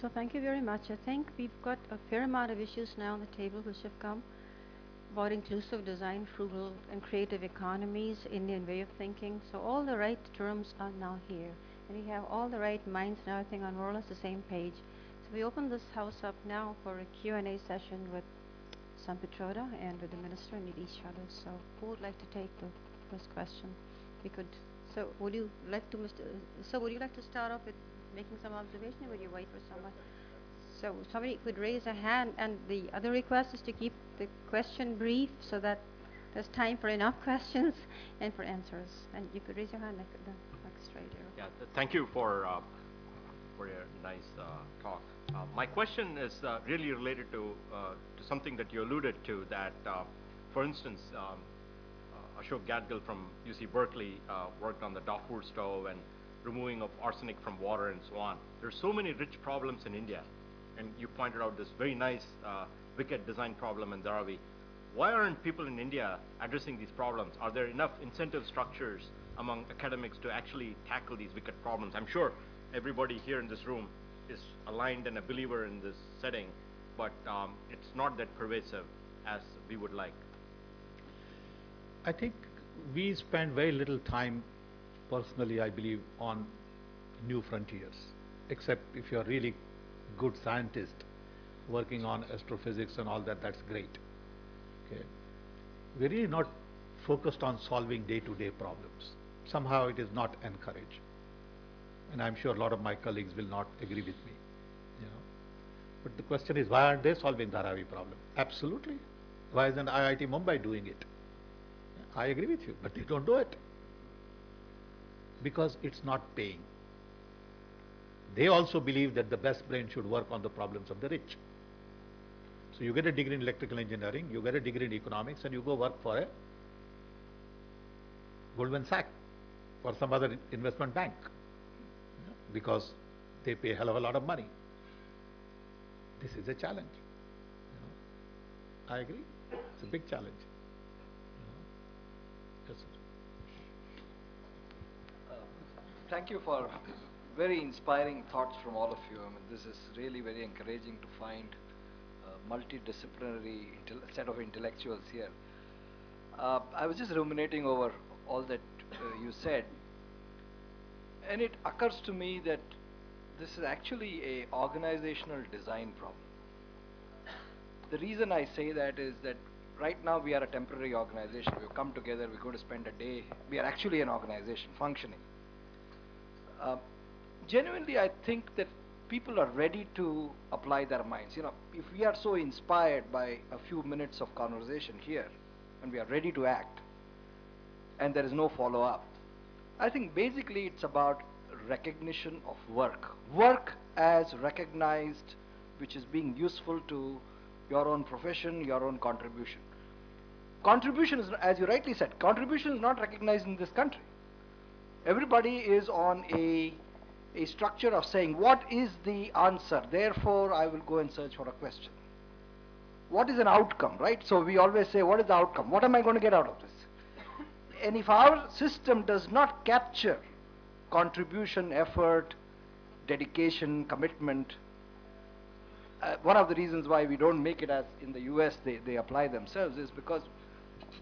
So thank you very much. I think we've got a fair amount of issues now on the table which have come about inclusive design, frugal and creative economies, Indian way of thinking. So all the right terms are now here. And we have all the right minds and everything on more or less the same page. So we open this house up now for a Q&A session with Sampitroda and with the minister and with each other. So who would like to take the first question? We could. So would you like to, Mr. So would you like to start off with making some observation, or would you wait for someone? So somebody could raise a hand, and the other request is to keep the question brief so that there's time for enough questions and for answers. And you could raise your hand next right here. Yeah, thank you for your nice talk. My question is really related to something that you alluded to, that, for instance, Ashok Gadgil from UC Berkeley worked on the Darfur stove and removing of arsenic from water and so on. There's so many rich problems in India, and you pointed out this very nice wicked design problem in Dharavi. Why aren't people in India addressing these problems? Are there enough incentive structures among academics to actually tackle these wicked problems? I'm sure everybody here in this room is aligned and a believer in this setting, but it's not that pervasive as we would like. I think we spend very little time, personally, I believe, on new frontiers, except if you're really good scientist working on astrophysics and all that, that's great. Okay. We're really not focused on solving day-to-day problems. Somehow it is not encouraged. And I'm sure a lot of my colleagues will not agree with me. You know. But the question is, why aren't they solving the Dharavi problem? Absolutely. Why isn't IIT Mumbai doing it? I agree with you, but they don't do it. Because it's not paying. They also believe that the best brain should work on the problems of the rich. So you get a degree in electrical engineering, you get a degree in economics, and you go work for a Goldman Sachs or some other investment bank, because they pay a hell of a lot of money. This is a challenge. I agree. It's a big challenge. Yes, sir. Thank you for very inspiring thoughts from all of you. I mean, this is really very encouraging to find a multidisciplinary set of intellectuals here. I was just ruminating over all that you said, and it occurs to me that this is actually a organizational design problem. The reason I say that is that right now we are a temporary organization. We've come together, we're going to spend a day. We are actually an organization functioning. Genuinely, I think that people are ready to apply their minds. You know, if we are so inspired by a few minutes of conversation here, and we are ready to act, and there is no follow-up, I think basically it's about recognition of work. Work as recognized, which is being useful to your own profession, your own contribution. Contribution is, as you rightly said, contribution is not recognized in this country. Everybody is on a structure of saying, what is the answer? Therefore, I will go and search for a question. What is an outcome, right? So we always say, what is the outcome? What am I going to get out of this? And if our system does not capture contribution, effort, dedication, commitment, one of the reasons why we don't make it as in the US they apply themselves is because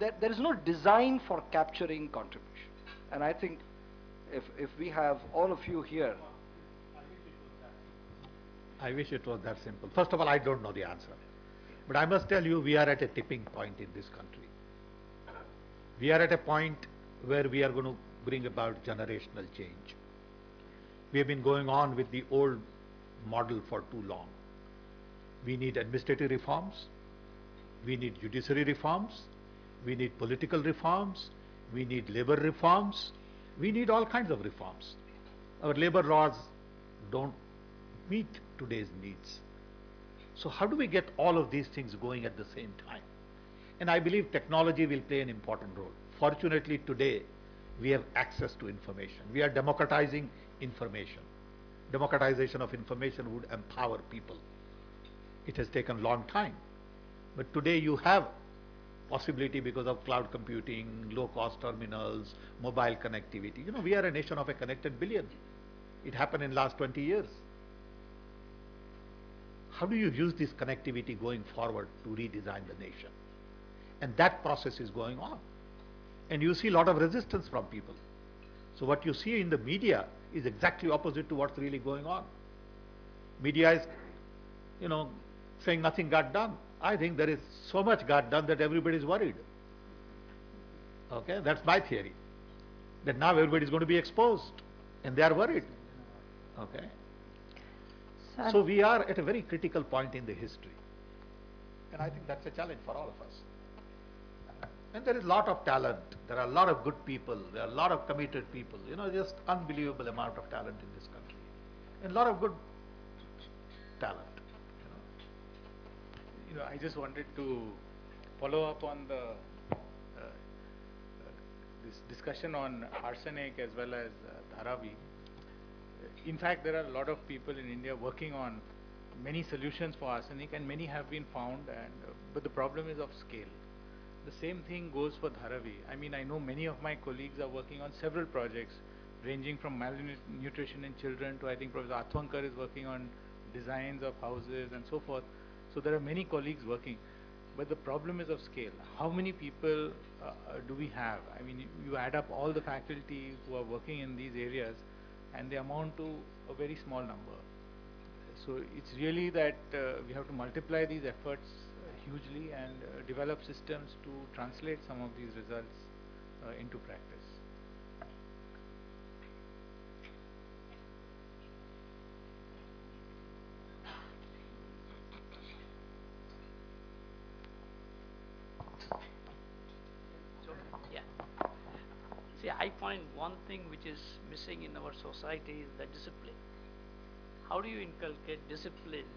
there is no design for capturing contribution. And I think if we have all of you here. I wish it was that simple. First of all, I don't know the answer. But I must tell you, we are at a tipping point in this country. We are at a point where we are going to bring about generational change. We have been going on with the old model for too long. We need administrative reforms. We need judiciary reforms. We need political reforms. We need labor reforms. We need all kinds of reforms. Our labor laws don't meet today's needs. So how do we get all of these things going at the same time? And I believe technology will play an important role. Fortunately, today, we have access to information. We are democratizing information. Democratization of information would empower people. It has taken a long time. But today you have possibility because of cloud computing, low-cost terminals, mobile connectivity. You know, we are a nation of a connected billion. It happened in the last 20 years. how do you use this connectivity going forward to redesign the nation? And that process is going on. And you see a lot of resistance from people. So what you see in the media is exactly opposite to what's really going on. Media is, saying nothing got done. I think there is so much got done that everybody is worried. Okay, that's my theory. That now everybody is going to be exposed, and they are worried. Okay. So we are at a very critical point in the history. And I think that's a challenge for all of us. And there is a lot of talent. There are a lot of good people. There are a lot of committed people. Just unbelievable amount of talent in this country. And a lot of good talent. I just wanted to follow up on the this discussion on arsenic as well as Dharavi. In fact, there are a lot of people in India working on many solutions for arsenic, and many have been found. But the problem is of scale. The same thing goes for Dharavi. I mean, I know many of my colleagues are working on several projects, ranging from malnutrition in children to, I think Professor Athwankar is working on designs of houses and so forth. So there are many colleagues working. But the problem is of scale. How many people do we have? I mean, you add up all the faculty who are working in these areas, and they amount to a very small number. So it's really that we have to multiply these efforts hugely and develop systems to translate some of these results into practice. Yeah. See, I find one thing which is missing in our society is the discipline. How do you inculcate discipline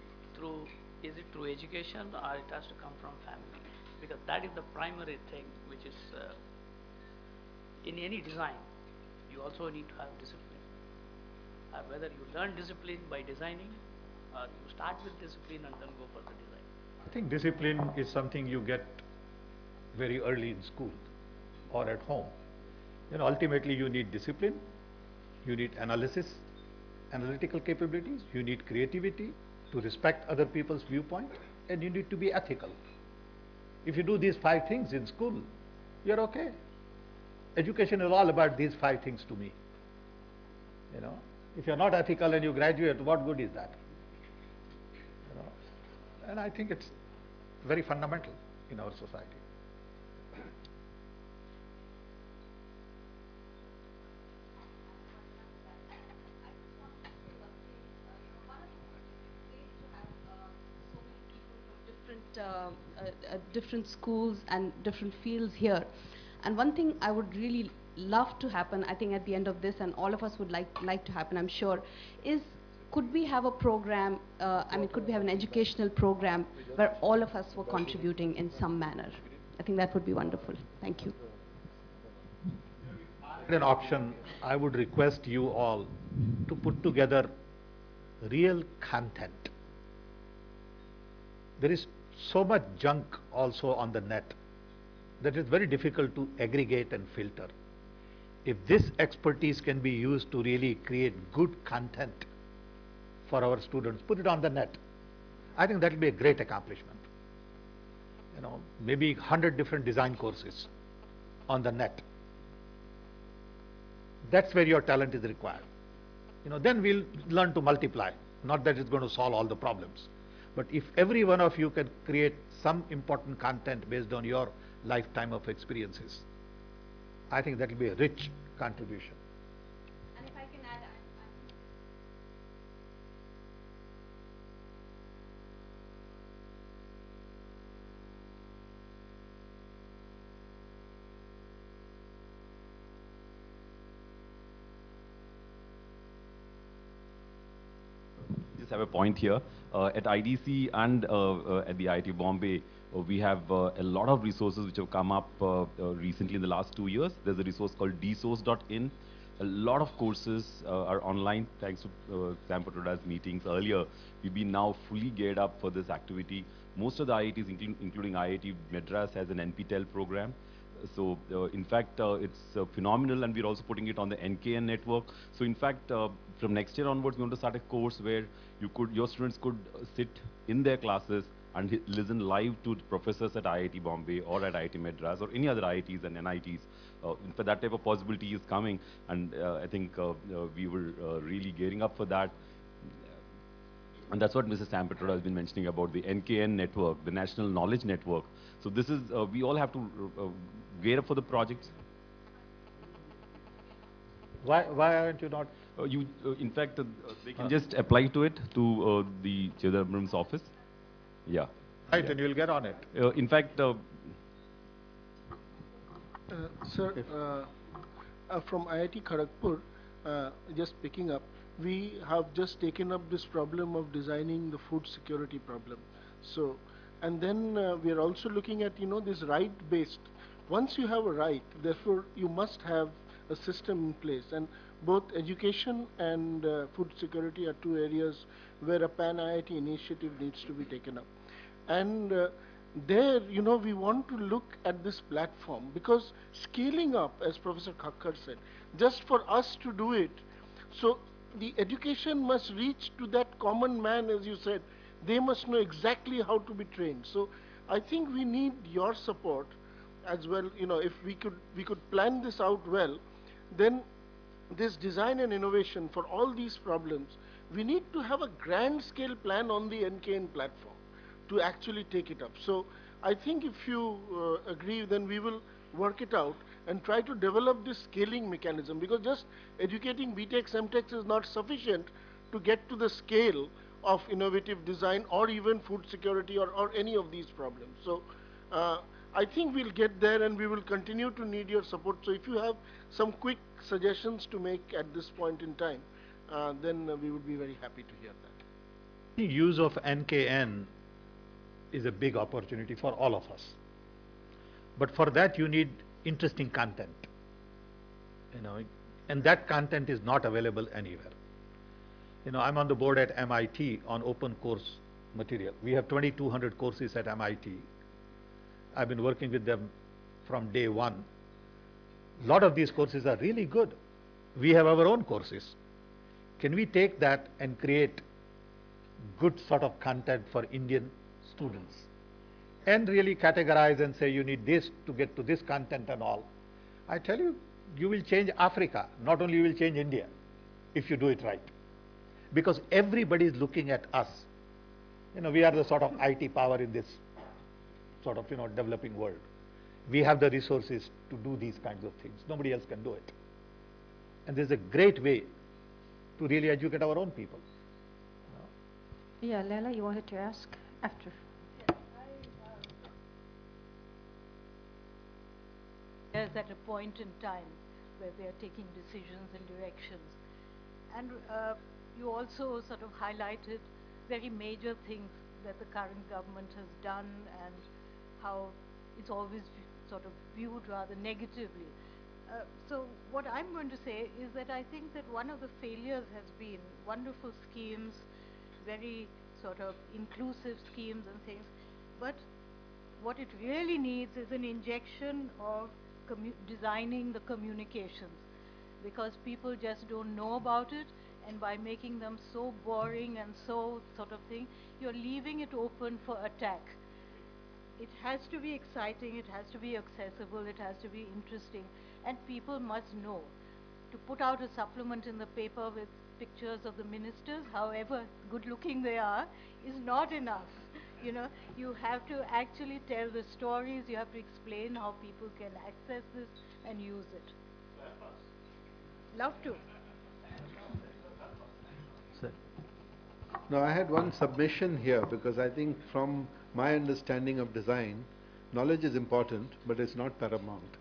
is it through education, or it has to come from family? Because that is the primary thing which is in any design, you also need to have discipline. Whether you learn discipline by designing, or you start with discipline and then go for the design. I think discipline is something you get very early in school or at home. Ultimately you need discipline, you need analytical capabilities, you need creativity to respect other people's viewpoint, and you need to be ethical. If you do these 5 things in school, you're okay. Education is all about these 5 things to me. If you're not ethical and you graduate, what good is that? And I think it's very fundamental in our society. Different schools and different fields here. And one thing I would really love to happen, I think at the end of this, and all of us would like to happen, I'm sure, is could we have a program, could we have an educational program where all of us were contributing in some manner? I think that would be wonderful. Thank you. An option, I would request you all to put together real content. There is so much junk also on the net that is very difficult to aggregate and filter. If this expertise can be used to really create good content for our students, put it on the net. I think that will be a great accomplishment. Maybe 100 different design courses on the net. That's where your talent is required. Then we'll learn to multiply. Not that it's going to solve all the problems. But if every one of you can create some important content based on your lifetime of experiences, I think that will be a rich contribution. And if I can add, just have a point here. At IDC and at the IIT Bombay, we have a lot of resources which have come up recently in the last 2 years. There's a resource called dsource.in. A lot of courses are online thanks to Sam Patroda's meetings earlier. We've been now fully geared up for this activity. Most of the IITs, including IIT Madras, has an NPTEL program. So in fact, it's phenomenal, and we're also putting it on the NKN network. So in fact, from next year onwards, we want to start a course where your students could sit in their classes and listen live to the professors at IIT Bombay or at IIT Madras or any other IITs and NITs. In fact, that type of possibility is coming, and I think we were really gearing up for that. And that's what Mrs. Sampetra has been mentioning about the NKN network, the National Knowledge Network. So this is, we all have to gear up for the projects. Why aren't you not? In fact, they can just apply to it, to the Chidambaram's office. Yeah. Right, Yeah. and you'll get on it. In fact, Sir, from IIT Kharagpur, just picking up, we have just taken up this problem of designing the food security problem. So, and then we are also looking at, this right-based. Once you have a right, therefore you must have a system in place. And both education and food security are two areas where a pan-IIT initiative needs to be taken up. And there, we want to look at this platform, because scaling up, as Professor Khakkar said, just for us to do it, so the education must reach to that common man, as you said. They must know exactly how to be trained. So I think we need your support as well. If we could plan this out well, then this design and innovation for all these problems, we need to have a grand scale plan on the NKN platform to actually take it up. So I think if you agree, then we will work it out and try to develop this scaling mechanism, because just educating BTechs, MTechs is not sufficient to get to the scale of innovative design or even food security or any of these problems. So I think we'll get there, and we will continue to need your support. So if you have some quick suggestions to make at this point in time, then we would be very happy to hear that. The use of NKN is a big opportunity for all of us. But for that you need interesting content, and that content is not available anywhere. I'm on the board at MIT on open course material. We have 2,200 courses at MIT. I've been working with them from day one. A lot of these courses are really good. We have our own courses. Can we take that and create good sort of content for Indian students and really categorize and say you need this to get to this content and all? I tell you, you will change Africa. Not only you will change India if you do it right, because everybody is looking at us. We are the sort of IT power in this sort of developing world. We have the resources to do these kinds of things. Nobody else can do it. And there's a great way to really educate our own people. Yeah, Leila, you wanted to ask after. There's at a point in time where we are taking decisions and directions. And you also sort of highlighted very major things that the current government has done and how it's always sort of viewed rather negatively. So what I'm going to say is that I think that one of the failures has been wonderful schemes, very sort of inclusive schemes and things, but what it really needs is an injection of designing the communications, because people just don't know about it, and by making them so boring and so sort of thing, you're leaving it open for attack. It has to be exciting, it has to be accessible, it has to be interesting, and people must know. To put out a supplement in the paper with pictures of the ministers, however good looking they are, is not enough. You have to actually tell the stories, you have to explain how people can access this and use it. Love to. Now, I had one submission here, because I think from my understanding of design, knowledge is important, but it's not paramount.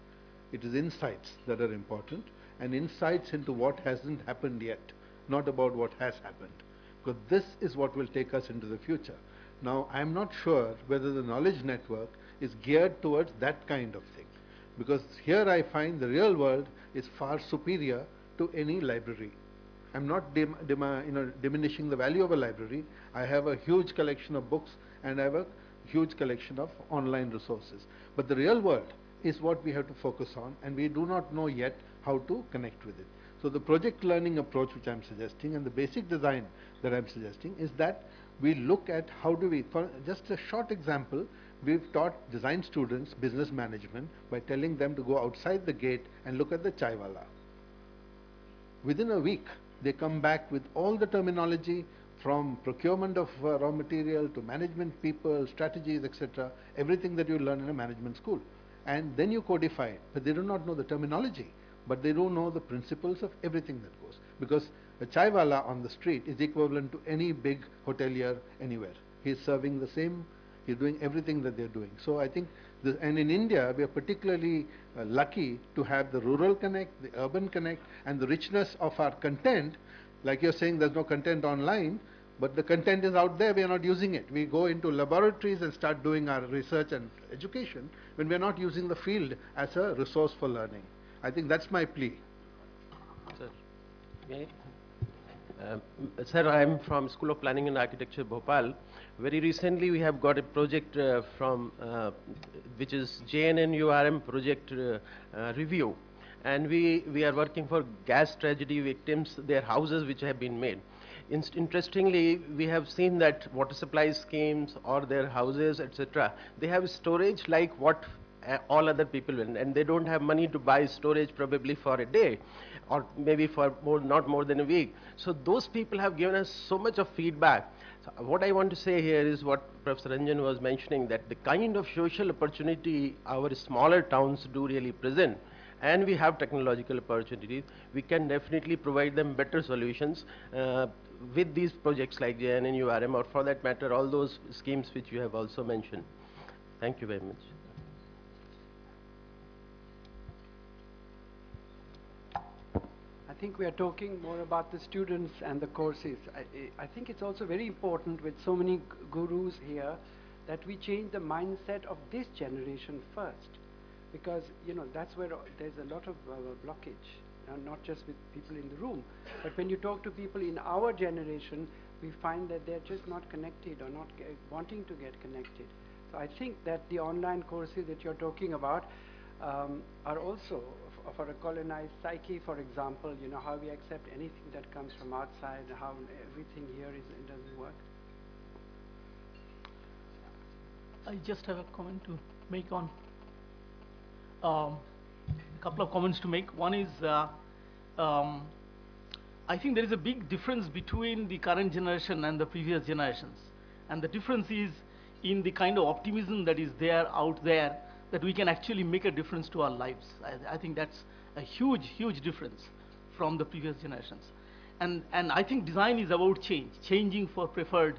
It is insights that are important, and insights into what hasn't happened yet, not about what has happened, because this is what will take us into the future. Now, I'm not sure whether the knowledge network is geared towards that kind of thing, because here I find the real world is far superior to any library. I'm not diminishing the value of a library. I have a huge collection of books and I have a huge collection of online resources. But the real world is what we have to focus on, and we do not know yet how to connect with it. So the project learning approach which I'm suggesting and the basic design that I'm suggesting is that we look at how do we, for just a short example, we've taught design students business management by telling them to go outside the gate and look at the chaiwala. Within a week, they come back with all the terminology from procurement of raw material to management people, strategies, etc., everything that you learn in a management school. And then you codify it, but they do not know the terminology, but they do know the principles of everything that goes. Because a chaiwala on the street is equivalent to any big hotelier anywhere. He is serving the same, he's doing everything that they're doing. So I think, and in India, we are particularly lucky to have the rural connect, the urban connect, and the richness of our content. Like you're saying, there's no content online, but the content is out there, we are not using it. We go into laboratories and start doing our research and education when we're not using the field as a resource for learning. I think that's my plea. Sir, may Sir, I am from School of Planning and Architecture, Bhopal. Very recently, we have got a project which is JNNURM project review, and we are working for gas tragedy victims, their houses which have been made. Interestingly, we have seen that water supply schemes or their houses, etc., they have storage like what all other people will, and they don't have money to buy storage probably for a day or maybe for not more than a week. So those people have given us so much of feedback. So what I want to say here is what Professor Ranjan was mentioning, that the kind of social opportunity our smaller towns do really present, and we have technological opportunities, we can definitely provide them better solutions with these projects like JNNURM, or for that matter all those schemes which you have also mentioned. Thank you very much. I think we are talking more about the students and the courses. I think it's also very important with so many gurus here that we change the mindset of this generation first, because that's where there's a lot of blockage, not just with people in the room, but when you talk to people in our generation, we find that they're just not connected or not wanting to get connected. So I think that the online courses that you're talking about are also for a colonized psyche, for example, how we accept anything that comes from outside, how everything here doesn't work. I just have a comment to make on, a couple of comments to make. One is, I think there is a big difference between the current generation and the previous generations. And the difference is in the kind of optimism that is there out there, that we can actually make a difference to our lives. I think that's a huge, huge difference from the previous generations. And I think design is about change, changing for preferred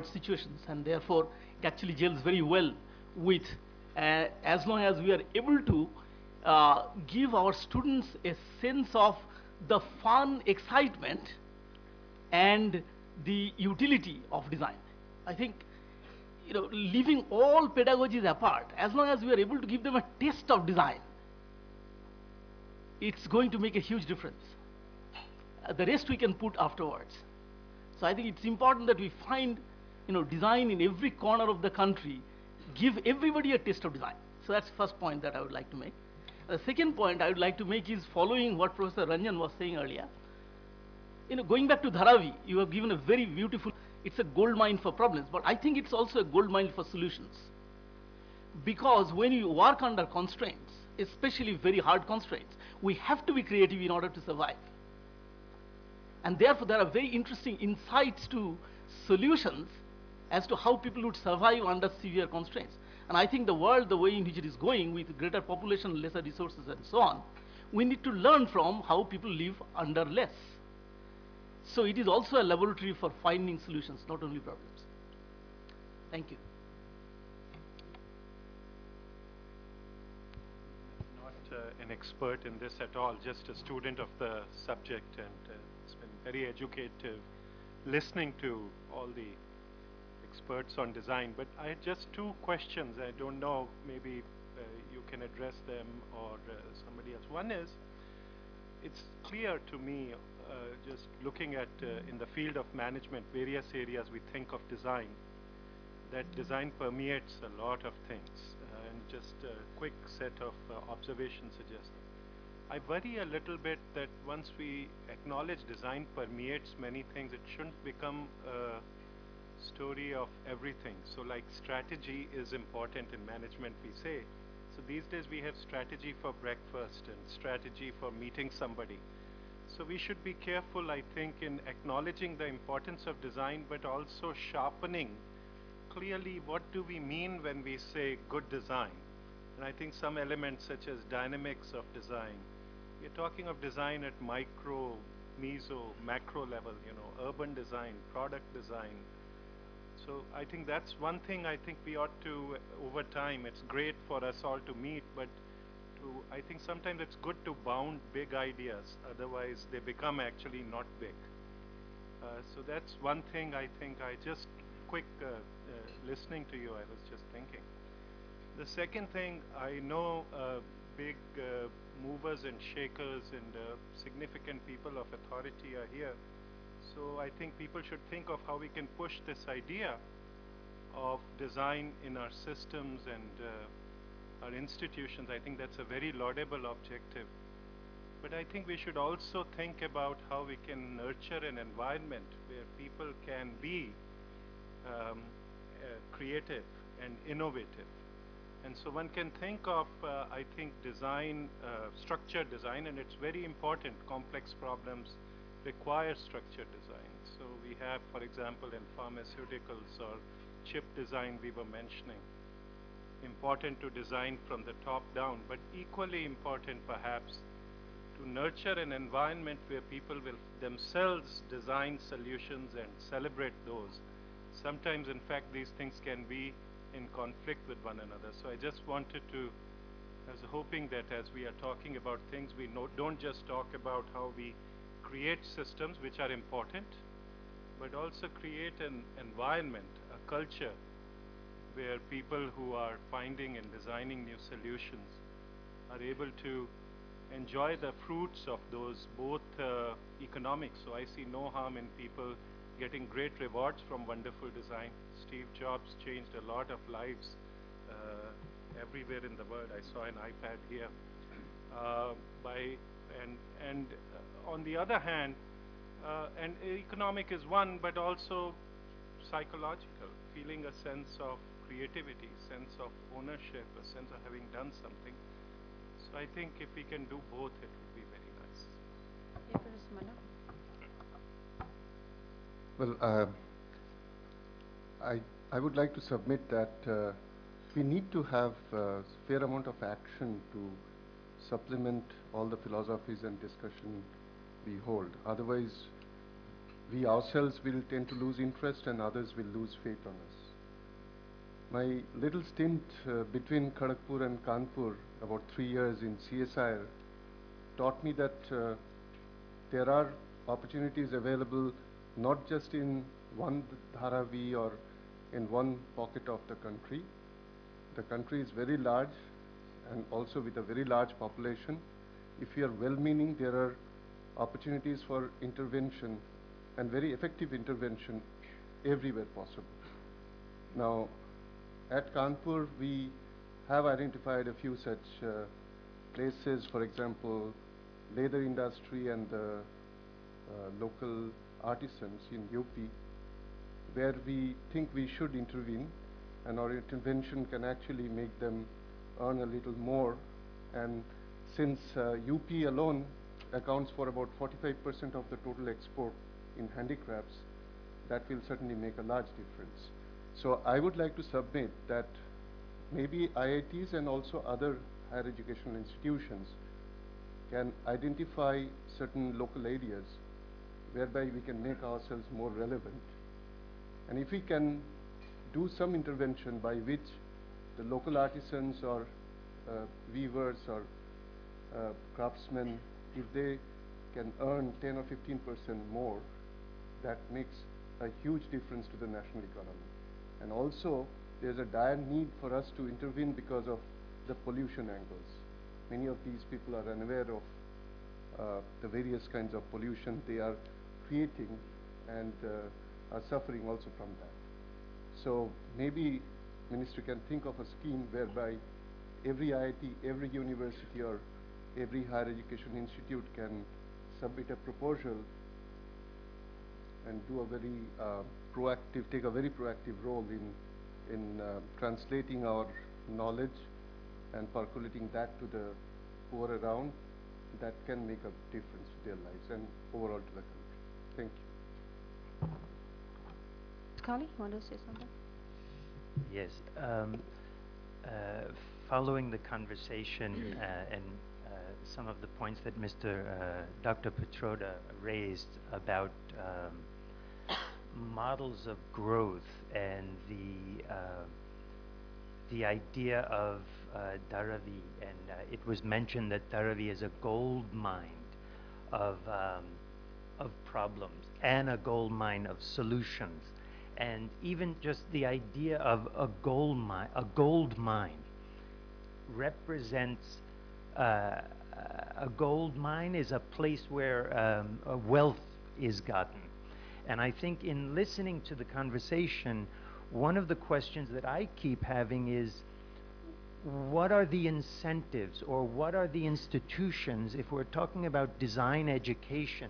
situations, and therefore it actually gels very well with, as long as we are able to give our students a sense of the fun, excitement, and the utility of design. I think, leaving all pedagogies apart, as long as we are able to give them a taste of design, it's going to make a huge difference. The rest we can put afterwards. So I think it's important that we find, design in every corner of the country, give everybody a taste of design. So that's the first point that I would like to make. The second point I would like to make is following what Professor Ranjan was saying earlier. Going back to Dharavi, you have given a very beautiful, it's a gold mine for problems, but I think it's also a gold mine for solutions. Because when you work under constraints, especially very hard constraints, we have to be creative in order to survive. And therefore there are very interesting insights to solutions as to how people would survive under severe constraints. And I think the world, the way in which it is going, with greater population, lesser resources and so on, we need to learn from how people live under less. So it is also a laboratory for finding solutions, not only problems. Thank you. Not an expert in this at all, just a student of the subject, and it's been very educative listening to all the experts on design. But I had just two questions. I don't know, maybe you can address them or somebody else. One is, it's clear to me, just looking at in the field of management, various areas we think of design, that design permeates a lot of things. and just a quick set of observations suggest. I worry a little bit that once we acknowledge design permeates many things, it shouldn't become a story of everything. So like strategy is important in management, we say. So these days we have strategy for breakfast and strategy for meeting somebody. So we should be careful, I think, in acknowledging the importance of design, but also sharpening clearly what do we mean when we say good design. And I think some elements such as dynamics of design, we're talking of design at micro, meso, macro level, urban design, product design. So I think that's one thing I think we ought to, over time, it's great for us all to meet, but I think sometimes it's good to bound big ideas, otherwise they become actually not big. So that's one thing I think listening to you, I was just thinking. The second thing, I know big movers and shakers and significant people of authority are here. So I think people should think of how we can push this idea of design in our systems and our institutions. I think that's a very laudable objective. But I think we should also think about how we can nurture an environment where people can be creative and innovative. And so one can think of, I think, design, structured design, and it's very important. Complex problems require structured design. So we have, for example, in pharmaceuticals or chip design we were mentioning, important to design from the top down, but equally important perhaps to nurture an environment where people will themselves design solutions and celebrate those. Sometimes, in fact, these things can be in conflict with one another. So I just wanted to, I was hoping that as we are talking about things, we don't just talk about how we create systems, which are important, but also create an environment, a culture, where people who are finding and designing new solutions are able to enjoy the fruits of those, both economics. So I see no harm in people getting great rewards from wonderful design. Steve Jobs changed a lot of lives everywhere in the world. I saw an iPad here. On the other hand, and economic is one, but also psychological, feeling a sense of creativity, sense of ownership, a sense of having done something. So I think if we can do both, it would be very nice. Well, I would like to submit that we need to have a fair amount of action to supplement all the philosophies and discussion we hold. Otherwise, we ourselves will tend to lose interest and others will lose faith on us. My little stint between Kharagpur and Kanpur, about 3 years in CSIR, taught me that there are opportunities available not just in one Dharavi or in one pocket of the country. The country is very large and also with a very large population. If you are well-meaning, there are opportunities for intervention and very effective intervention everywhere possible. Now, at Kanpur, we have identified a few such places, for example, leather industry and the local artisans in UP, where we think we should intervene, and our intervention can actually make them earn a little more. And since UP alone accounts for about 45% of the total export in handicrafts, that will certainly make a large difference. So I would like to submit that maybe IITs and also other higher educational institutions can identify certain local areas whereby we can make ourselves more relevant. And if we can do some intervention by which the local artisans or weavers or craftsmen, if they can earn 10 or 15% more, that makes a huge difference to the national economy. And also, there's a dire need for us to intervene because of the pollution angles. Many of these people are unaware of the various kinds of pollution they are creating and are suffering also from that. So maybe Ministry can think of a scheme whereby every IIT, every university or every higher education institute can submit a proposal and do a very take a very proactive role in translating our knowledge and percolating that to the poor around, that can make a difference to their lives and overall to the country. Thank you. Kali, you want to say something? Yes. Following the conversation and some of the points that Dr. Petroda raised about models of growth and the idea of Dharavi, and it was mentioned that Dharavi is a gold mine of problems and a gold mine of solutions. And even just the idea of a gold mine represents a gold mine is a place where wealth is gotten. And I think in listening to the conversation, one of the questions that I keep having is, what are the incentives or what are the institutions, if we're talking about design education?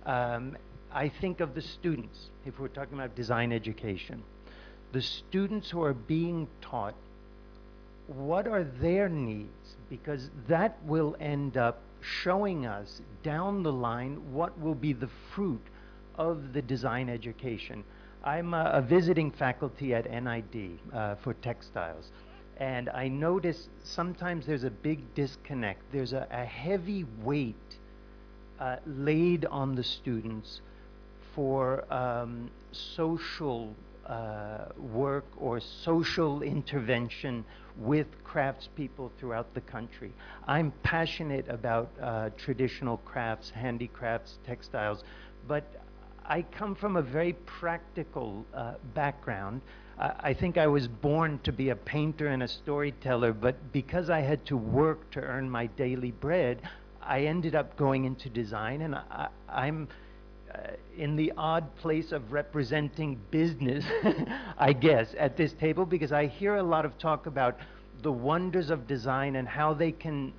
I think of the students, if we're talking about design education. The students who are being taught, what are their needs? Because that will end up showing us down the line what will be the fruit of the design education. I'm a visiting faculty at NID for textiles, and I notice sometimes there's a big disconnect. There's a heavy weight laid on the students for social work or social intervention with craftspeople throughout the country. I'm passionate about traditional crafts, handicrafts, textiles, but I come from a very practical background. I think I was born to be a painter and a storyteller, but because I had to work to earn my daily bread, I ended up going into design, and I'm in the odd place of representing business, I guess, at this table, because I hear a lot of talk about the wonders of design and how they can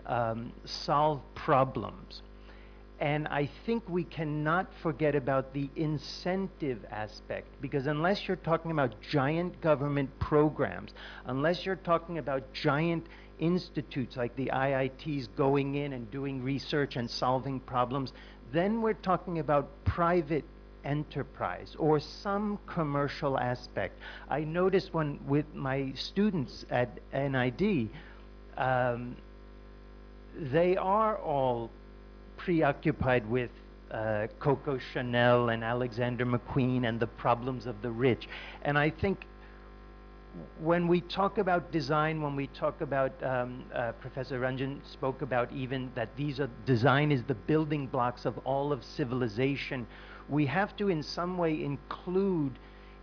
solve problems. And I think we cannot forget about the incentive aspect, because unless you're talking about giant government programs, unless you're talking about giant institutes like the IITs going in and doing research and solving problems, then we're talking about private enterprise or some commercial aspect. I noticed when with my students at NID, they are all preoccupied with Coco Chanel and Alexander McQueen and the problems of the rich. And I think when we talk about design, when we talk about, Professor Ranjan spoke about even that design is the building blocks of all of civilization, we have to in some way include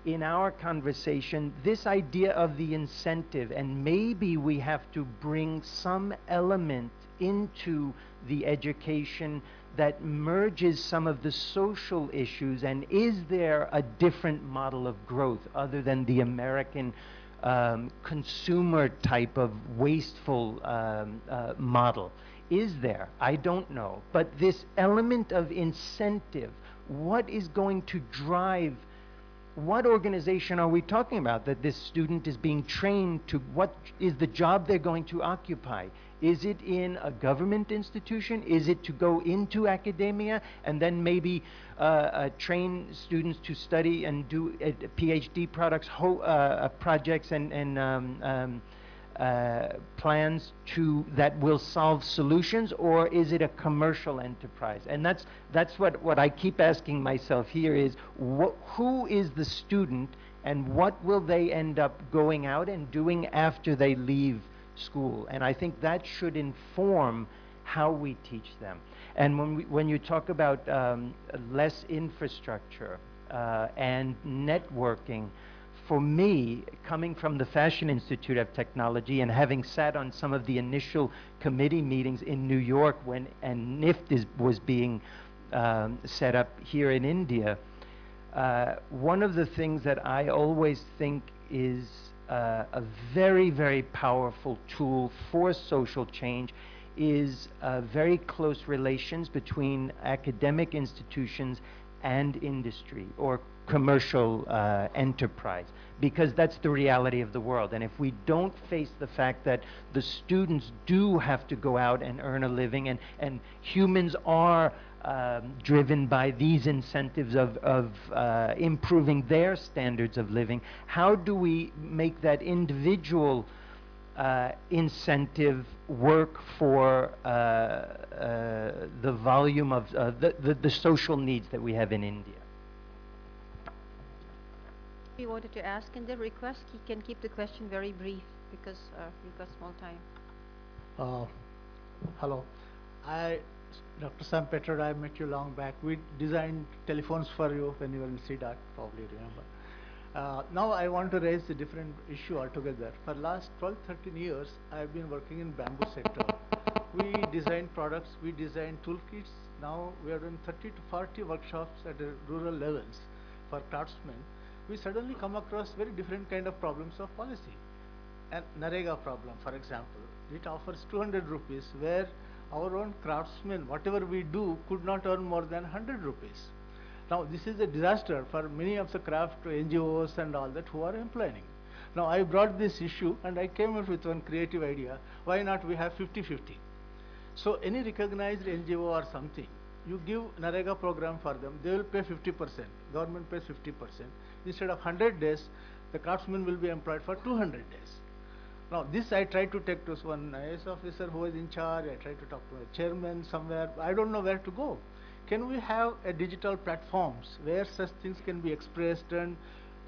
in our conversation this idea of the incentive, and maybe we have to bring some element into the education that merges some of the social issues. And is there a different model of growth other than the American consumer type of wasteful model? Is there? I don't know. But this element of incentive, what is going to drive, what organization are we talking about that this student is being trained to? What is the job they're going to occupy? Is it in a government institution? Is it to go into academia and then maybe train students to study and do PhD projects and plans that will solve solutions, or is it a commercial enterprise? And that's what I keep asking myself here is, who is the student and what will they end up going out and doing after they leave school? And I think that should inform how we teach them. And when you talk about less infrastructure and networking, for me, coming from the Fashion Institute of Technology and having sat on some of the initial committee meetings in New York and NIFT was being set up here in India, one of the things that I always think is a very, very powerful tool for social change is very close relations between academic institutions and industry or commercial enterprise, because that's the reality of the world. And if we don't face the fact that the students do have to go out and earn a living, and humans are driven by these incentives of improving their standards of living, how do we make that individual incentive work for the volume of the social needs that we have in India? He wanted to ask in the request, he can keep the question very brief because we've got small time. Hello. Dr. Sam Petter, I met you long back. We designed telephones for you when you were in CDOT, probably remember. Now I want to raise a different issue altogether. For last 12, 13 years, I've been working in bamboo sector. We design products, we design toolkits. Now we are doing 30 to 40 workshops at the rural levels for craftsmen. We suddenly come across very different kind of problems of policy. And Narega problem, for example, it offers 200 rupees, where our own craftsmen, whatever we do, could not earn more than 100 rupees. Now, this is a disaster for many of the craft NGOs and all that who are employing. Now, I brought this issue and I came up with one creative idea. Why not we have 50-50? So, any recognized NGO or something, you give Narega program for them, they will pay 50%, government pays 50%. Instead of 100 days, the craftsman will be employed for 200 days. Now, this I tried to take to one IAS officer who was in charge. I tried to talk to a chairman somewhere. I don't know where to go. Can we have a digital platforms where such things can be expressed, and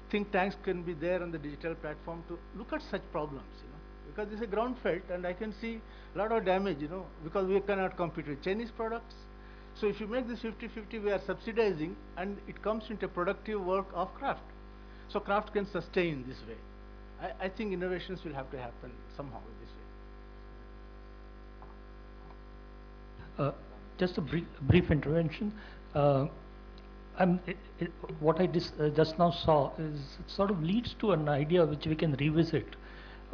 think tanks can be there on the digital platform to look at such problems, because it's a ground felt and I can see a lot of damage, because we cannot compete with Chinese products. So if you make this 50-50, we are subsidizing and it comes into productive work of craft. So craft can sustain this way. I think innovations will have to happen somehow this way. Just a brief intervention. What I just now saw is it sort of leads to an idea which we can revisit.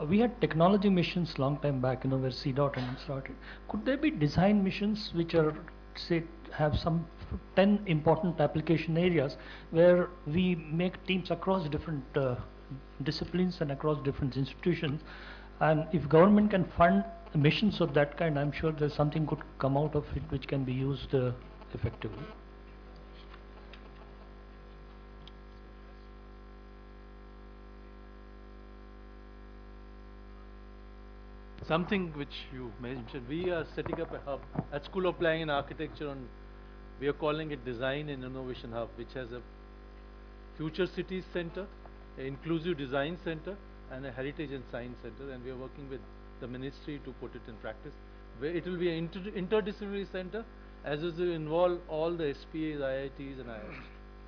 We had technology missions long time back, where CDOT and started. Could there be design missions which are, say, have some 10 important application areas where we make teams across different disciplines and across different institutions, and if government can fund missions of that kind, I'm sure there's something could come out of it which can be used effectively. Something which you mentioned, we are setting up a hub at School of Planning and Architecture, and we are calling it Design and Innovation Hub, which has a Future Cities Center, an Inclusive Design Center, and a Heritage and Science Center, and we are working with the ministry to put it in practice, where it will be an interdisciplinary center, as is to involve all the SPAs, IITs and IIMs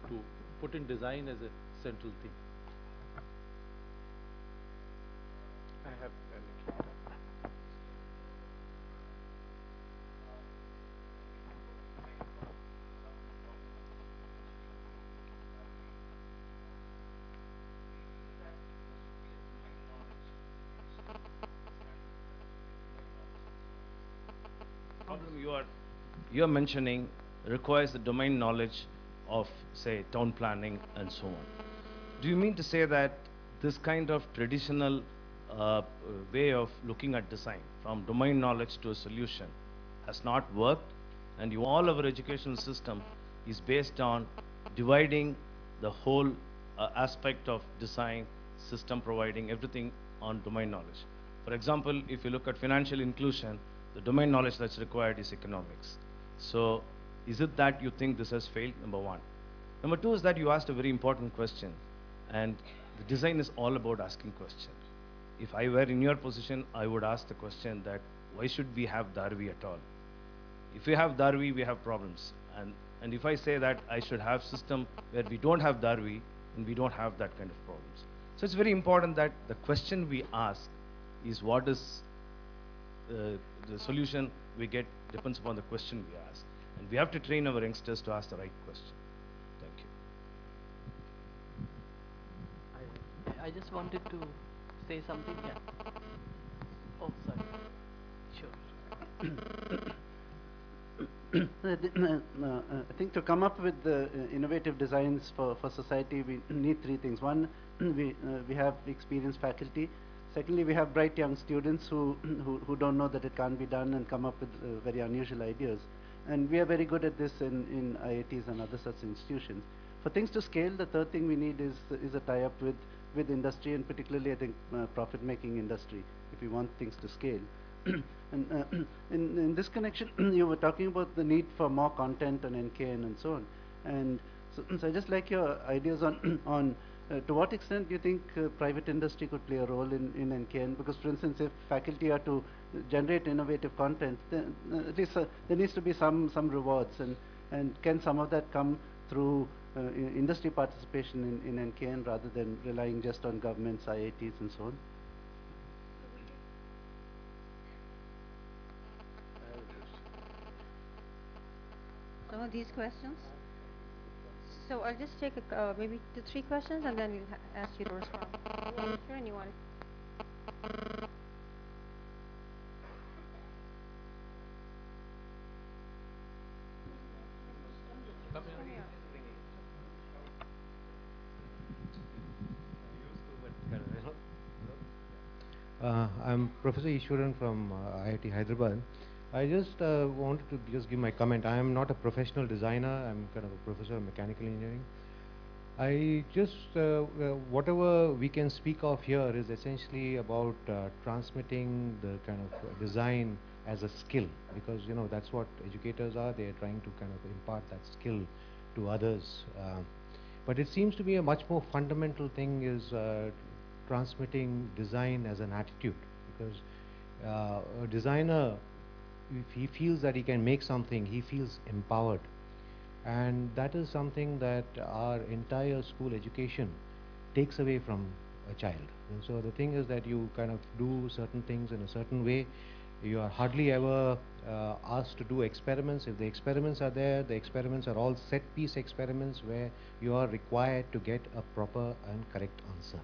to put in design as a central theme. I have you are mentioning requires the domain knowledge of, say, town planning and so on. Do you mean to say that this kind of traditional way of looking at design, from domain knowledge to a solution, has not worked, and all our educational system is based on dividing the whole aspect of design system, providing everything on domain knowledge? For example, if you look at financial inclusion, the domain knowledge that's required is economics. So is it that you think this has failed? Number one. Number two is that you asked a very important question, and the design is all about asking questions. If I were in your position, I would ask the question that why should we have Darwi at all? If we have Darwi, we have problems. And if I say that I should have system where we don't have Darwi, and we don't have that kind of problems. So it's very important that the question we ask is what is the solution we get depends upon the question we ask. And we have to train our youngsters to ask the right question. Thank you. I just wanted to say something? Yeah. Oh, sorry. Sure. I think to come up with the innovative designs for society, we need three things. One, we have experienced faculty. Secondly, we have bright young students who don't know that it can't be done and come up with very unusual ideas. And we are very good at this in IITs and other such institutions. For things to scale, the third thing we need is a tie-up with industry, and particularly, I think, profit-making industry, if we want things to scale. And in this connection, you were talking about the need for more content on NKN and so on. And so I just like your ideas on to what extent do you think private industry could play a role in NKN? Because, for instance, if faculty are to generate innovative content, then at least there needs to be some rewards. And can some of that come through industry participation in NKN rather than relying just on governments, IITs, and so on? Some of these questions. So I'll just take maybe 2-3 questions, and then we'll ask you to respond. Sure, anyone? I'm Professor Ishwaran from IIT Hyderabad. I just wanted to just give my comment. I am not a professional designer. I'm kind of a professor of mechanical engineering. I just, whatever we can speak of here is essentially about transmitting the kind of design as a skill, because, you know, that's what educators are. They're trying to kind of impart that skill to others. But it seems to be a much more fundamental thing is transmitting design as an attitude, because a designer, if he feels that he can make something, he feels empowered. And that is something that our entire school education takes away from a child. And so the thing is that you kind of do certain things in a certain way. You are hardly ever asked to do experiments. If the experiments are there, the experiments are all set piece experiments where you are required to get a proper and correct answer.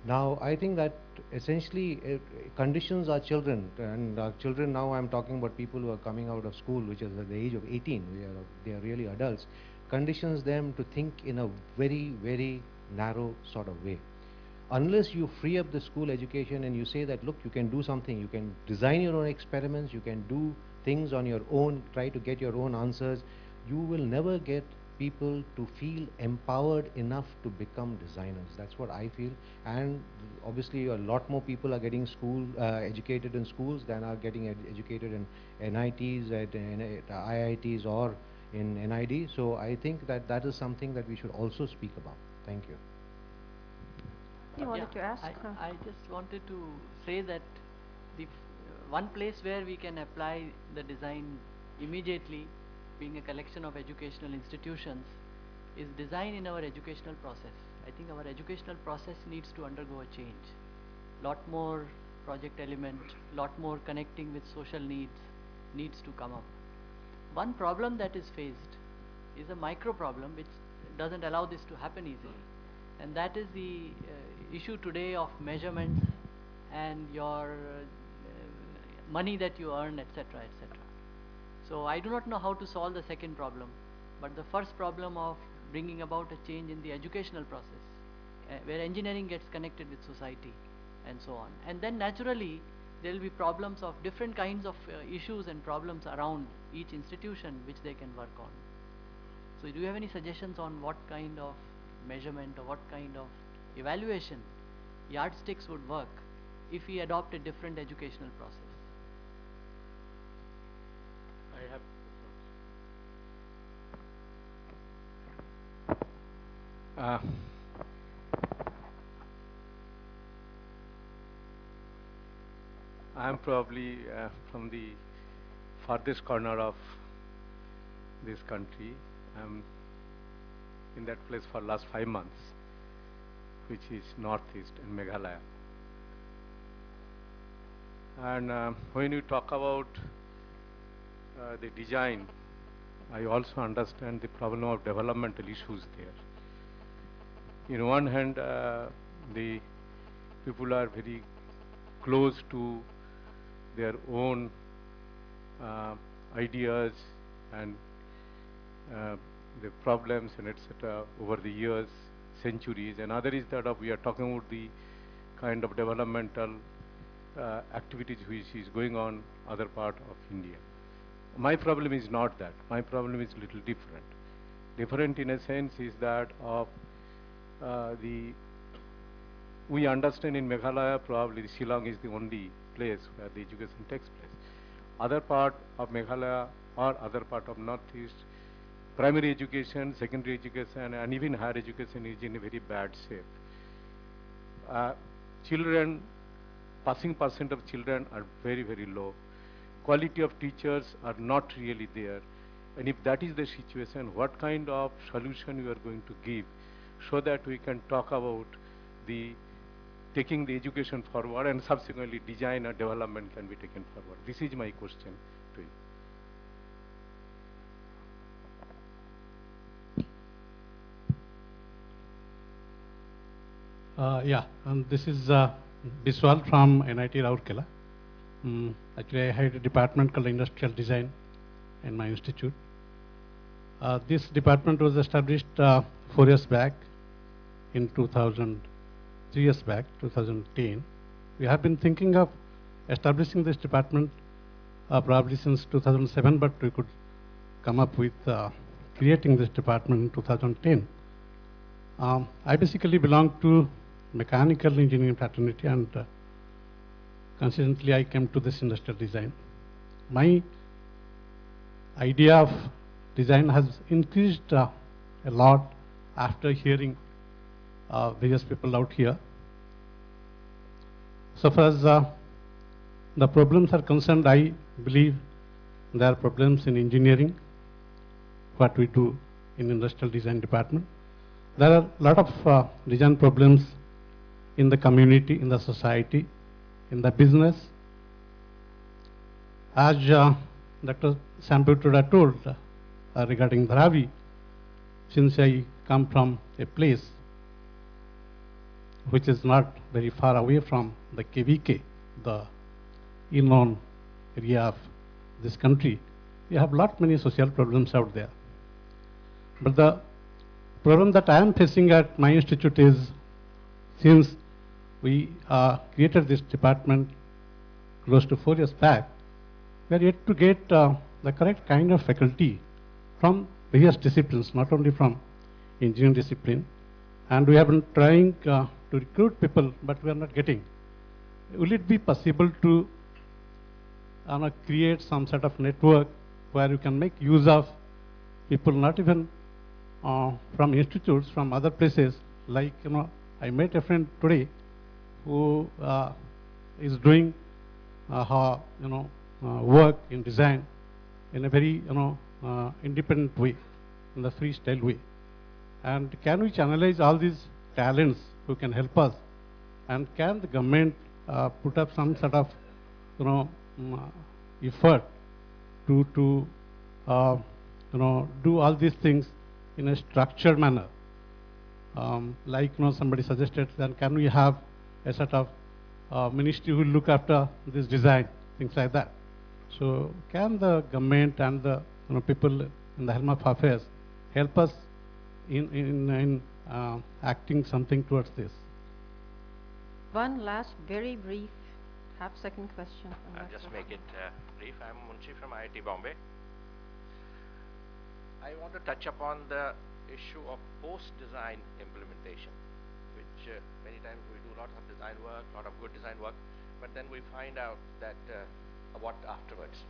Now, I think that essentially conditions our children, and our children now I'm talking about people who are coming out of school, which is at the age of 18, they are really adults, conditions them to think in a very, very narrow sort of way. Unless you free up the school education and you say that, look, you can do something, you can design your own experiments, you can do things on your own, try to get your own answers, you will never get people to feel empowered enough to become designers. That's what I feel. And obviously a lot more people are getting educated in schools than are getting educated in NITs, at IITs or in NID. So I think that that is something that we should also speak about. Thank you. You wanted to ask? I just wanted to say that the one place where we can apply the design immediately, being a collection of educational institutions, is design in our educational process. I think our educational process needs to undergo a change. Lot more project element, lot more connecting with social needs to come up. One problem that is faced is a micro problem which doesn't allow this to happen easily, and that is the issue today of measurements and your money that you earn, etc., etc. So I do not know how to solve the second problem, but the first problem of bringing about a change in the educational process, where engineering gets connected with society and so on. And then naturally there will be problems of different kinds of issues and problems around each institution which they can work on. So do you have any suggestions on what kind of measurement or what kind of evaluation yardsticks would work if we adopt a different educational process? I have I'm probably from the farthest corner of this country. I'm in that place for last 5 months, which is northeast in Meghalaya. And when you talk about the design, I also understand the problem of developmental issues there. In one hand, the people are very close to their own ideas and the problems and etc. over the years, centuries. And other is that we are talking about the kind of developmental activities which is going on other part of India. My problem is not that. My problem is little different. Different in a sense is that of we understand in Meghalaya probably Shillong is the only place where the education takes place. Other part of Meghalaya or other part of Northeast, primary education, secondary education and even higher education is in a very bad shape. Children, passing percent of children are very, very low. Quality of teachers are not really there. And if that is the situation, what kind of solution you are going to give so that we can talk about the taking the education forward and subsequently design or development can be taken forward. This is my question to you. This is Biswal from NIT Rourkela. Actually, I had a department called Industrial Design in my institute. This department was established 4 years back in 3 years back, 2010. We have been thinking of establishing this department probably since 2007, but we could come up with creating this department in 2010. I basically belong to mechanical engineering fraternity, and consequently I came to this industrial design. My idea of design has increased a lot after hearing various people out here. So far as the problems are concerned, I believe there are problems in engineering, what we do in industrial design department. There are a lot of design problems in the community, in the society, in the business. As Dr. Samputura told regarding Dharavi, since I come from a place which is not very far away from the KVK, the inland area of this country, we have many social problems out there. But the problem that I am facing at my institute is, since we created this department close to 4 years back, we are yet to get the correct kind of faculty from various disciplines, not only from engineering discipline. And we have been trying to recruit people, but we are not getting. Will it be possible to create some sort of network where you can make use of people not even from institutes, from other places? Like, I met a friend today who is doing work in design in a very independent way, in the freestyle way. And can we channelize all these talents who can help us? And can the government put up some sort of effort to do all these things in a structured manner? Like somebody suggested, then can we have a sort of ministry who will look after this design, things like that. So can the government and the people in the helm of affairs help us in acting something towards this? One last very brief half-second question. I'll just make it brief. I'm Munshi from IIT Bombay. I want to touch upon the issue of post-design implementation, which many times we do lots of design work, lot of good design work, but then we find out that what afterwards.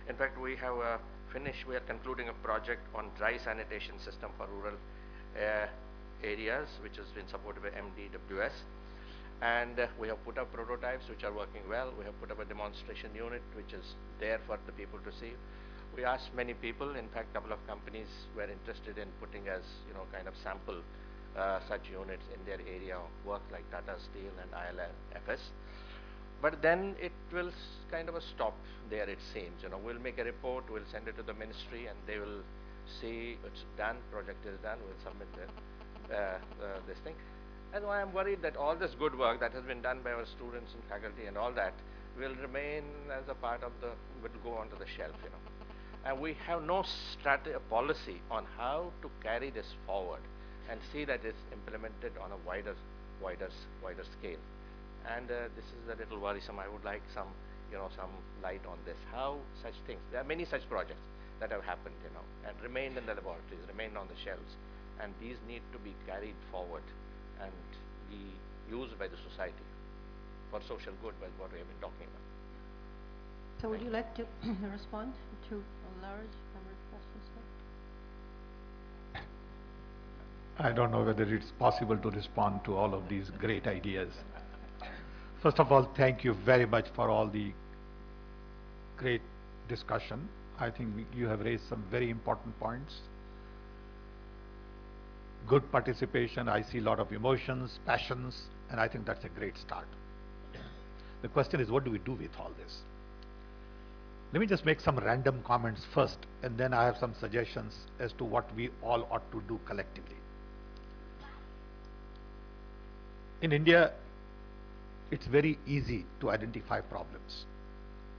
In fact, we have we are concluding a project on dry sanitation system for rural areas, which has been supported by MDWS. And we have put up prototypes which are working well. We have put up a demonstration unit which is there for the people to see. We asked many people, in fact, a couple of companies were interested in putting as, kind of sample such units in their area of work, like Tata Steel and ILFS. But then it will kind of stop there, it seems. We'll make a report, we'll send it to the ministry, and they will see it's done, project is done, we'll submit this thing. That's why I'm worried that all this good work that has been done by our students and faculty and all that will remain as a part of will go onto the shelf, And we have no policy on how to carry this forward and see that it's implemented on a wider scale. And this is a little worrisome. I would like some light on this. How such things, there are many such projects that have happened, and remained in the laboratories, remained on the shelves, and these need to be carried forward and be used by the society for social good, by what we have been talking about. So would you like to respond to a large number of questions there? I don't know whether it's possible to respond to all of these great ideas. First of all, thank you very much for all the great discussion. I think you have raised some very important points. Good participation, I see a lot of emotions, passions, and I think that's a great start. The question is, what do we do with all this? Let me just make some random comments first, and then I have some suggestions as to what we all ought to do collectively. In India, it's very easy to identify problems.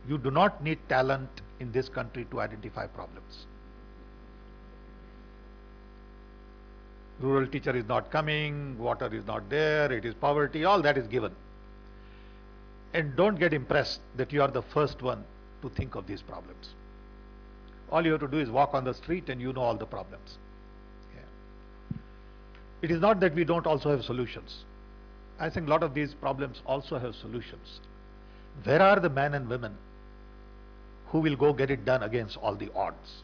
You do not need talent in this country to identify problems. Rural teacher is not coming, water is not there, it is poverty, all that is given. And don't get impressed that you are the first one to think of these problems. All you have to do is walk on the street and you know all the problems. Yeah. It is not that we don't also have solutions. I think a lot of these problems also have solutions. Where are the men and women who will go get it done against all the odds?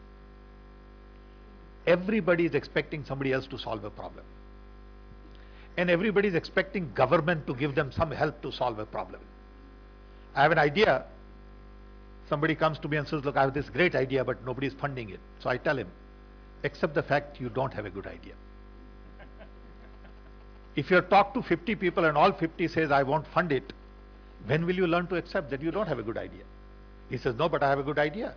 Everybody is expecting somebody else to solve a problem. And everybody is expecting government to give them some help to solve a problem. I have an idea. Somebody comes to me and says, look, I have this great idea, but nobody is funding it. So I tell him, accept the fact you don't have a good idea. If you talk to 50 people and all 50 says, I won't fund it, when will you learn to accept that you don't have a good idea? He says, no, but I have a good idea.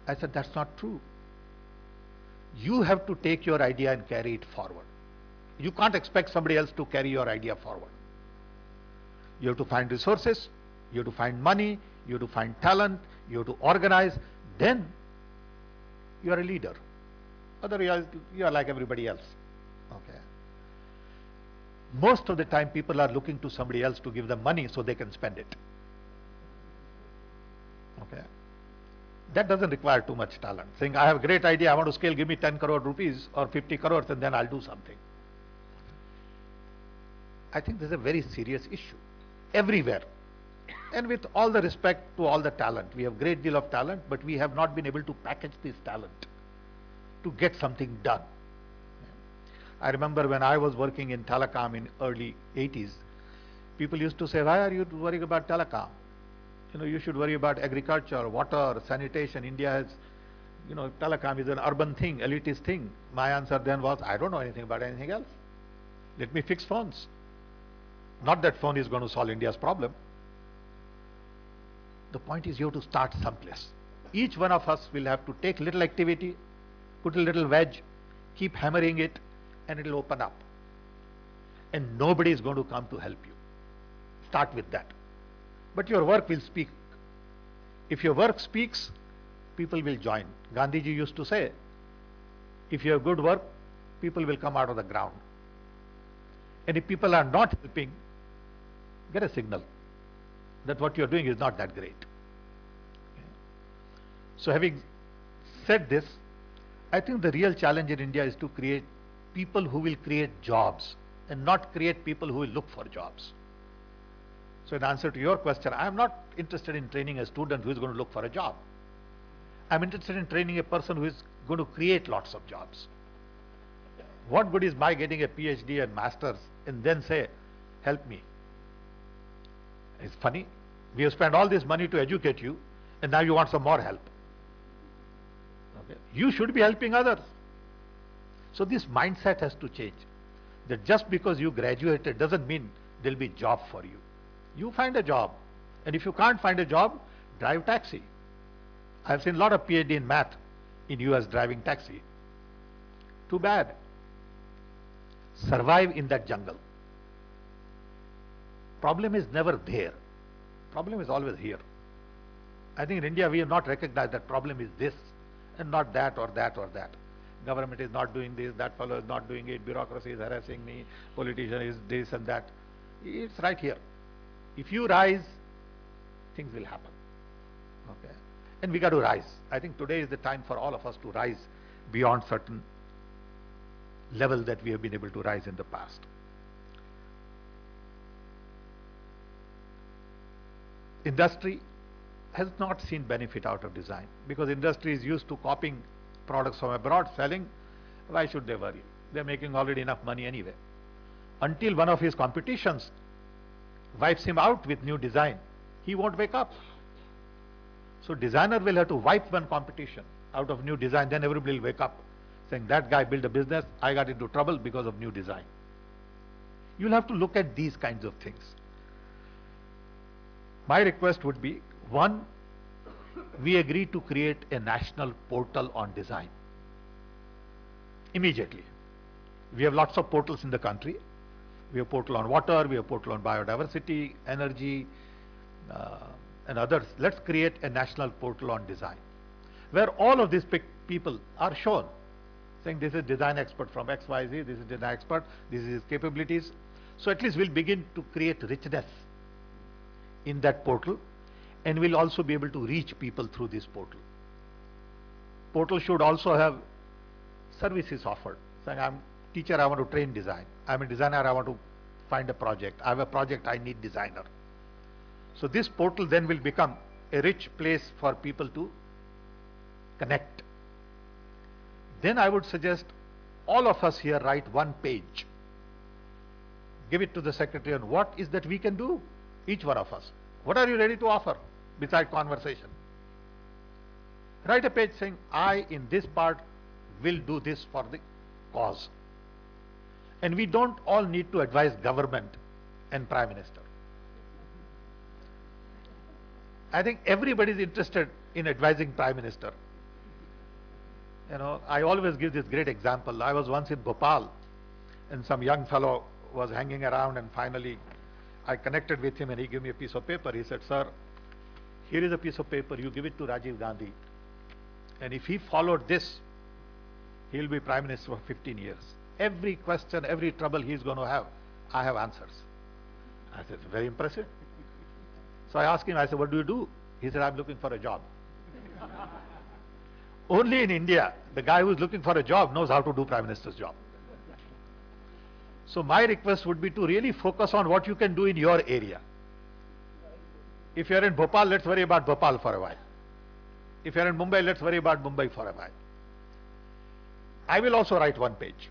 I said, that's not true. You have to take your idea and carry it forward. You can't expect somebody else to carry your idea forward. You have to find resources, you have to find money, you have to find talent, you have to organize, then you are a leader. Otherwise, you are like everybody else. Okay. Most of the time people are looking to somebody else to give them money so they can spend it. Okay. That doesn't require too much talent. Saying, I have a great idea, I want to scale, give me 10 crore rupees or 50 crores and then I'll do something. I think this is a very serious issue. Everywhere. And with all the respect to all the talent, we have a great deal of talent, but we have not been able to package this talent to get something done. I remember when I was working in telecom in early 80s, people used to say, why are you worrying about telecom? You should worry about agriculture, water, sanitation. India has, telecom is an urban thing, elitist thing. My answer then was, I don't know anything about anything else. Let me fix phones. Not that phone is going to solve India's problem. The point is you have to start someplace. Each one of us will have to take little activity, put a little wedge, keep hammering it, and it will open up. And nobody is going to come to help you. Start with that. But your work will speak. If your work speaks, people will join. Gandhiji used to say, if you have good work, people will come out of the ground. And if people are not helping, get a signal that what you are doing is not that great. Okay. So having said this, I think the real challenge in India is to create people who will create jobs and not create people who will look for jobs. So in answer to your question, I am not interested in training a student who is going to look for a job. I am interested in training a person who is going to create lots of jobs. What good is my getting a PhD and master's and then say, help me? It's funny. We have spent all this money to educate you and now you want some more help. Okay. You should be helping others. So this mindset has to change. That just because you graduated doesn't mean there will be a job for you. You find a job. And if you can't find a job, drive taxi. I've seen a lot of PhD in math in US driving taxi. Too bad. survive in that jungle. Problem is never there. Problem is always here. I think in India we have not recognized that problem is this and not that or that or that. Government is not doing this, that fellow is not doing it, bureaucracy is harassing me, politician is this and that. It's right here. If you rise, things will happen. Okay. And we got to rise. I think today is the time for all of us to rise beyond certain level that we have been able to rise in the past. Industry has not seen benefit out of design because industry is used to copying products from abroad, selling. Why should they worry? They're making already enough money anyway. Until one of his competitions wipes him out with new design, he won't wake up. So designer will have to wipe one competition out of new design, then everybody will wake up saying that guy built a business, I got into trouble because of new design. You'll have to look at these kinds of things. My request would be, one, we agree to create a national portal on design immediately. We have lots of portals in the country. We have portal on water, we have portal on biodiversity, energy, and others. Let's create a national portal on design, where all of these people are shown, saying this is design expert from XYZ, this is design expert, this is his capabilities. So at least we'll begin to create richness in that portal, and we'll also be able to reach people through this portal. Portal should also have services offered, saying I'm teacher, I want to train design. I'm a designer, I want to find a project. I have a project, I need designer. So this portal then will become a rich place for people to connect. Then I would suggest all of us here write one page. Give it to the secretary on what is that we can do, each one of us. What are you ready to offer besides conversation? Write a page saying, I in this part will do this for the cause. And we don't all need to advise government and Prime Minister. I think everybody is interested in advising Prime Minister. You know, I always give this great example. I was once in Bhopal and some young fellow was hanging around, and finally I connected with him and he gave me a piece of paper. He said, sir, here is a piece of paper, you give it to Rajiv Gandhi, and if he followed this, he'll be Prime Minister for 15 years. Every question, every trouble he's going to have, I have answers. I said, very impressive. So I asked him, I said, what do you do? He said, I'm looking for a job. Only in India, the guy who's looking for a job knows how to do Prime Minister's job. So my request would be to really focus on what you can do in your area. If you're in Bhopal, let's worry about Bhopal for a while. If you're in Mumbai, let's worry about Mumbai for a while. I will also write one page.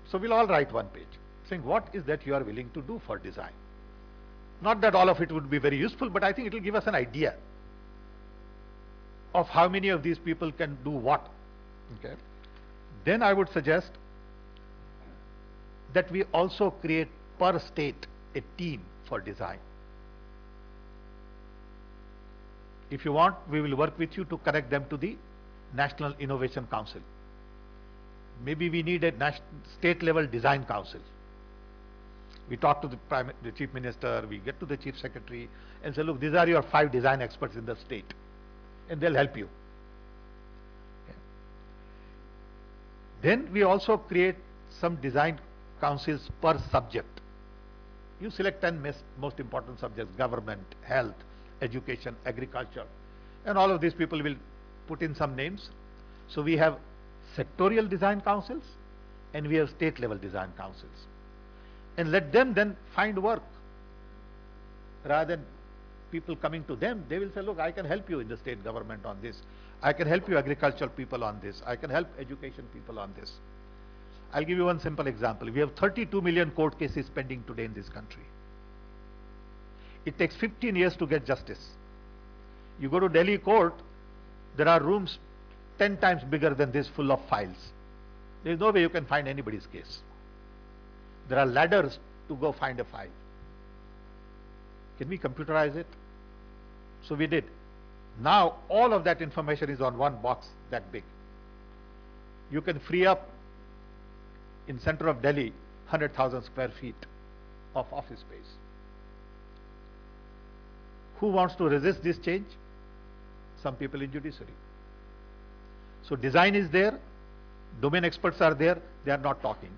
So we'll all write one page, saying what is that you are willing to do for design. Not that all of it would be very useful, but I think it will give us an idea of how many of these people can do what. Okay. Then I would suggest that we also create per state a team for design. If you want, we will work with you to connect them to the National Innovation Council. Maybe we need a state level design council. We talk to the Chief Minister, we get to the Chief Secretary and say, look, these are your 5 design experts in the state, and they'll help you. Okay. Then we also create some design councils per subject. You select 10 most important subjects: government, health, education, agriculture, and all of these people will put in some names. So we have sectorial design councils and we have state level design councils, and let them then find work. Rather than people coming to them, they will say, look, I can help you in the state government on this, I can help you agricultural people on this, I can help education people on this. I'll give you one simple example. We have 32 million court cases pending today in this country. It takes 15 years to get justice. You go to Delhi court, there are rooms 10 times bigger than this, full of files. There is no way you can find anybody's case. There are ladders to go find a file. Can we computerize it? So we did. Now all of that information is on one box that big. You can free up in center of Delhi 100,000 square feet of office space. Who wants to resist this change? Some people in judiciary. So design is there, domain experts are there, they are not talking.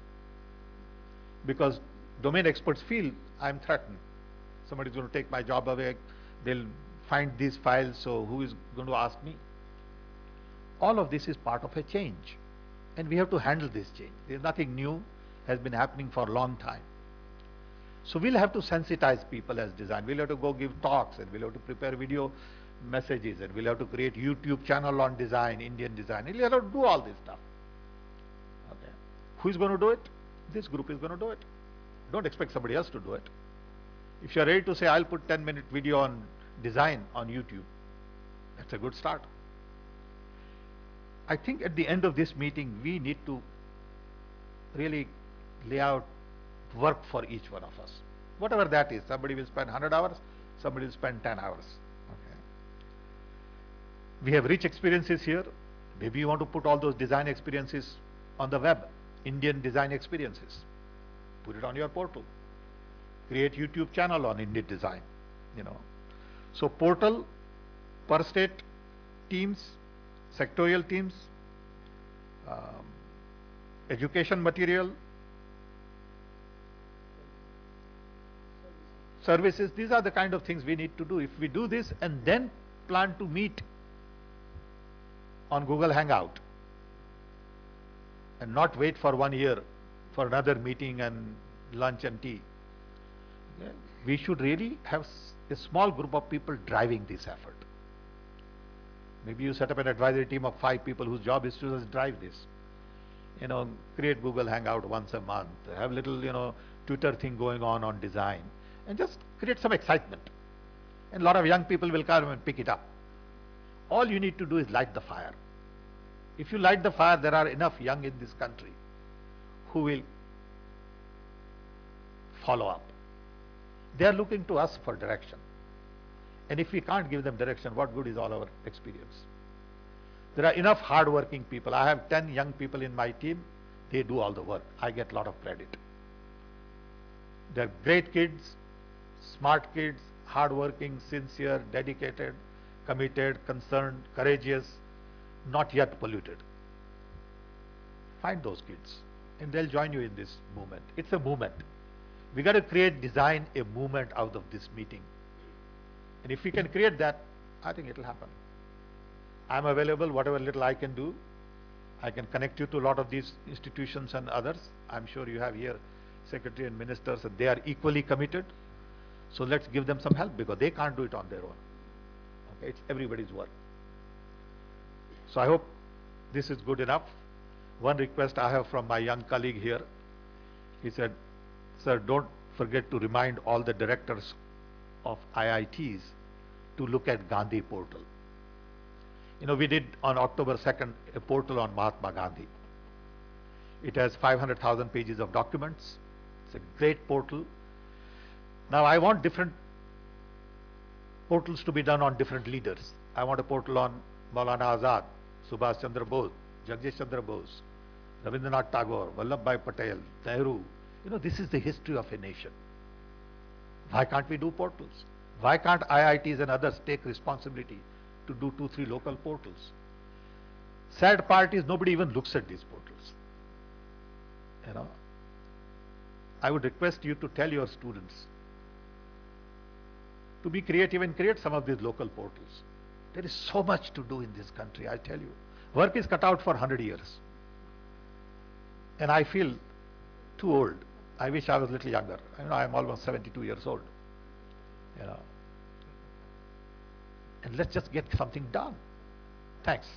Because domain experts feel, I'm threatened. Somebody's going to take my job away, they'll find these files, so who is going to ask me? All of this is part of a change. And we have to handle this change. There's nothing new, has been happening for a long time. So we'll have to sensitize people as design. We'll have to go give talks, and we'll have to prepare video messages, and we'll have to create YouTube channel on design, Indian design. We'll have to do all this stuff. Okay. Who is going to do it? This group is going to do it. Don't expect somebody else to do it. If you're ready to say, I'll put 10-minute video on design on YouTube, that's a good start. I think at the end of this meeting, we need to really lay out work for each one of us. Whatever that is, somebody will spend 100 hours, somebody will spend 10 hours. Okay. We have rich experiences here. Maybe you want to put all those design experiences on the web, Indian design experiences. Put it on your portal. Create YouTube channel on Indian design, you know. So portal, per state teams, sectorial teams, education material, services, these are the kind of things we need to do. If we do this and then plan to meet on Google Hangout and not wait for 1 year for another meeting and lunch and tea, okay, we should really have a small group of people driving this effort. Maybe you set up an advisory team of 5 people whose job is to just drive this. You know, create Google Hangout once a month, have little, you know, Twitter thing going on design, and just create some excitement. And a lot of young people will come and pick it up. All you need to do is light the fire. If you light the fire, there are enough young in this country who will follow up. They are looking to us for direction. And if we can't give them direction, what good is all our experience? There are enough hard-working people. I have 10 young people in my team. They do all the work. I get a lot of credit. They're great kids, smart kids, hard-working, sincere, dedicated, committed, concerned, courageous, not yet polluted. Find those kids, and they'll join you in this movement. It's a movement. We got to design a movement out of this meeting. And if we can create that, I think it'll happen. I'm available, whatever little I can do. I can connect you to a lot of these institutions and others. I'm sure you have here secretary and ministers, and they are equally committed. So let's give them some help, because they can't do it on their own. Okay, it's everybody's work. So I hope this is good enough. One request I have from my young colleague here. He said, sir, don't forget to remind all the directors of IITs to look at Gandhi portal. You know, we did on October 2nd a portal on Mahatma Gandhi. It has 500,000 pages of documents. It's a great portal. Now I want different portals to be done on different leaders. I want a portal on Maulana Azad, Subhash Chandra Bose, Jagdish Chandra Bose, Rabindranath Tagore, Vallabhbhai Patel, Nehru. You know, this is the history of a nation. Why can't we do portals? Why can't IITs and others take responsibility to do 2-3 local portals? Sad part is nobody even looks at these portals. You know, I would request you to tell your students to be creative and create some of these local portals. There is so much to do in this country, I tell you. Work is cut out for 100 years. And I feel too old. I wish I was a little younger. I know I'm almost 72 years old. You know. And let's just get something done. Thanks.